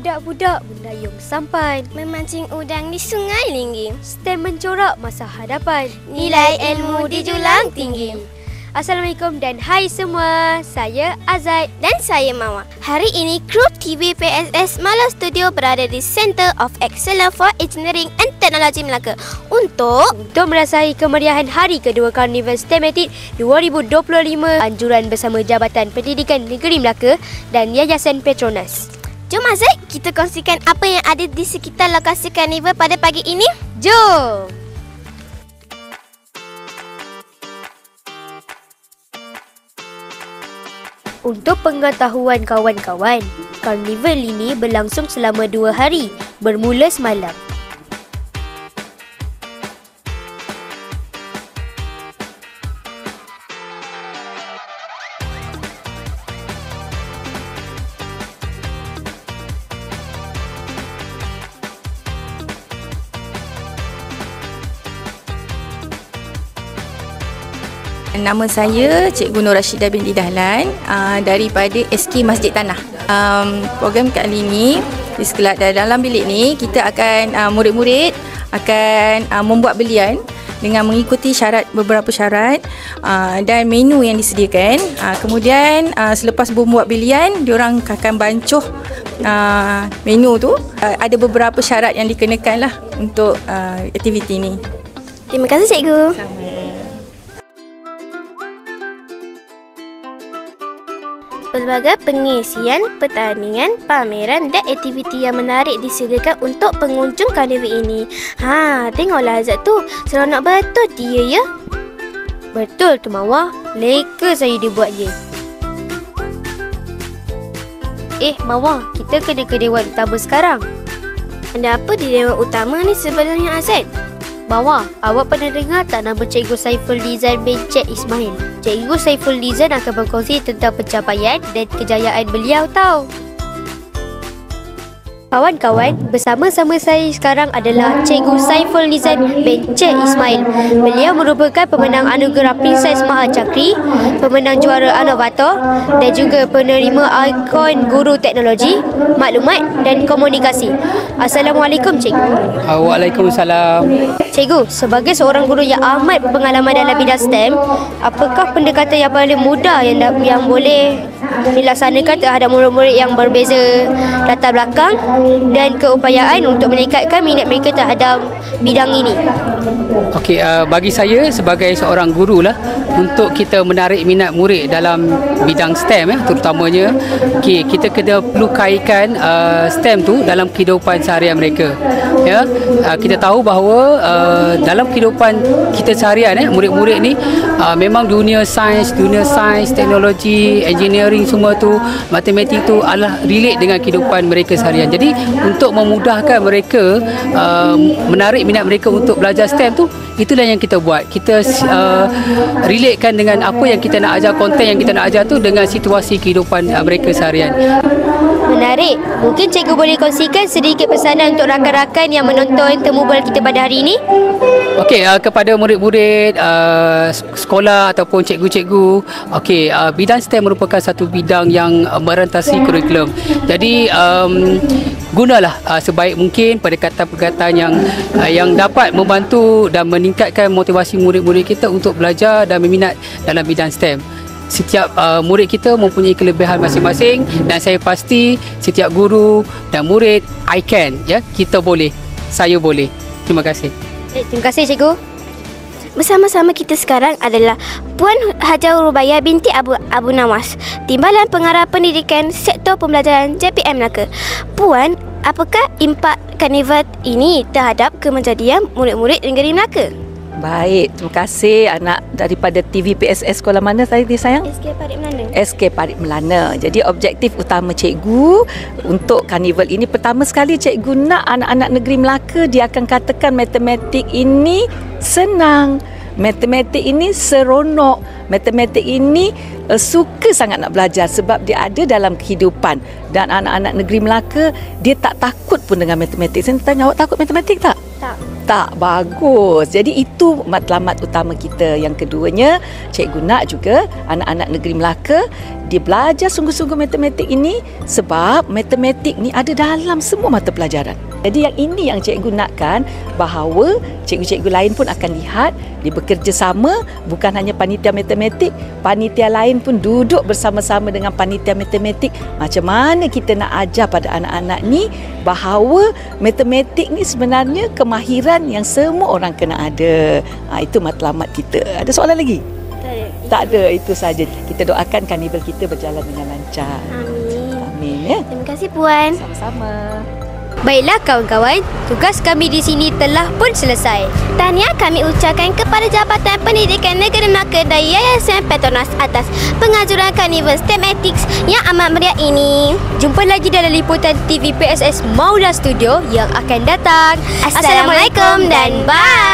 Budak-budak mendayung sampan, memancing udang di sungai Lingging. STEM mencorak masa hadapan, Nilai ilmu dijulang tinggi. Assalamualaikum dan hai semua. Saya Azad dan saya Mawar. Hari ini kru TV PSS Malau Studio berada di Center of Excellence for Engineering and Technology Melaka untuk merasakan kemeriahan hari kedua Karnival STEMatic 2025 anjuran bersama Jabatan Pendidikan Negeri Melaka dan Yayasan Petronas. Jom Azad, kita kongsikan apa yang ada di sekitar lokasi Karnival pada pagi ini. Jom! Untuk pengetahuan kawan-kawan, Karnival ini berlangsung selama 2 hari, bermula semalam. Nama saya Cikgu Nur Rashidah binti Dahlan daripada SK Masjid Tanah. Program kali ini dalam bilik ni kita akan murid-murid akan membuat belian dengan mengikuti beberapa syarat dan menu yang disediakan. Kemudian selepas membuat belian, diorang akan bancuh menu tu. Ada beberapa syarat yang dikenakan lah untuk aktiviti ni. Terima kasih Cikgu. Pelbagai pengisian, pertandingan, pameran dan aktiviti yang menarik disediakan untuk pengunjung karnival ini. Tengoklah Azad tu, seronok betul dia ya. Betul tu Mawar, leka saya dia buat je. Mawar, kita kena ke dewan utama sekarang. Ada apa di dewan utama ni sebenarnya Azad? Mawar, awak pernah dengar tak nama Cikgu Saiful Lizan bin Cik Ismail? Cikgu Saiful Lizan akan berkongsi tentang pencapaian dan kejayaan beliau tau. Kawan-kawan, bersama-sama saya sekarang adalah Cikgu Saiful Lizan bin Cik Ismail. Beliau merupakan pemenang anugerah Princess Maha Chakri, pemenang juara Inovator dan juga penerima ikon Guru Teknologi, Maklumat dan Komunikasi. Assalamualaikum Cikgu. Waalaikumsalam. Cikgu, sebagai seorang guru yang amat berpengalaman dalam bidang STEM, apakah pendekatan yang paling mudah yang boleh dilaksanakan terhadap murid-murid yang berbeza latar belakang dan keupayaan untuk meningkatkan minat mereka terhadap bidang ini? Okey, bagi saya sebagai seorang guru lah, untuk kita menarik minat murid dalam bidang STEM terutamanya, kita kena perlu kaitkan STEM tu dalam kehidupan seharian mereka. Kita tahu bahawa dalam kehidupan kita seharian murid-murid ni memang dunia sains, teknologi, engineering semua tu, matematik tu adalah relate dengan kehidupan mereka seharian. Jadi untuk memudahkan mereka, menarik minat mereka untuk belajar STEM tu, itulah yang kita buat. Kita relatekan dengan apa yang kita nak ajar, konten yang kita nak ajar tu dengan situasi kehidupan mereka seharian. Menarik. Mungkin cikgu boleh kongsikan sedikit pesanan untuk rakan-rakan yang menonton temu bual kita pada hari ini? Okey, kepada murid-murid sekolah ataupun cikgu-cikgu, bidang STEM merupakan satu bidang yang merentasi kurikulum. Jadi gunalah sebaik mungkin pendekatan-pendekatan yang dapat membantu dan meningkatkan motivasi murid-murid kita untuk belajar dan berminat dalam bidang STEM. Setiap murid kita mempunyai kelebihan masing-masing dan saya pasti setiap guru dan murid, I can, kita boleh, saya boleh. Terima kasih. Terima kasih Cikgu. Bersama-sama kita sekarang adalah Puan Hajar Rubaya binti Abu Nawas, Timbalan Pengarah Pendidikan Sektor Pembelajaran JPM Melaka. Puan, apakah impak karnival ini terhadap kemenjadian murid-murid negeri Melaka? Baik, terima kasih anak daripada TV PSS sekolah mana tadi sayang? SK Parit Melana. SK Parit Melana. Jadi objektif utama cikgu untuk karnival ini, pertama sekali cikgu nak anak-anak negeri Melaka dia akan katakan matematik ini senang. Matematik ini seronok. Matematik ini suka sangat nak belajar sebab dia ada dalam kehidupan. Dan anak-anak negeri Melaka dia tak takut pun dengan matematik. Saya tanya, awak takut matematik tak? Tak bagus. Jadi itu matlamat utama kita. Yang keduanya, Cikgu nak juga anak-anak negeri Melaka dia belajar sungguh-sungguh matematik ini sebab matematik ni ada dalam semua mata pelajaran. Jadi yang ini yang cikgu nakkan, bahawa cikgu-cikgu lain pun akan lihat dia bekerjasama, bukan hanya panitia matematik, panitia lain pun duduk bersama-sama dengan panitia matematik. Macam mana kita nak ajar pada anak-anak ni bahawa matematik ni sebenarnya kemahiran yang semua orang kena ada. Itu matlamat kita. Ada soalan lagi? Tak ada, itu saja. Kita doakan karnival kita berjalan dengan lancar. Amin. Ya. Terima kasih Puan. Sama-sama. Baiklah kawan-kawan, tugas kami di sini telah pun selesai. Tahniah kami ucapkan kepada Jabatan Pendidikan Negeri Melaka dan Yayasan Petronas atas pengajuran karnival STEM Ethics yang amat meriah ini. Jumpa lagi dalam liputan TV PSS Maula Studio yang akan datang. Assalamualaikum dan bye.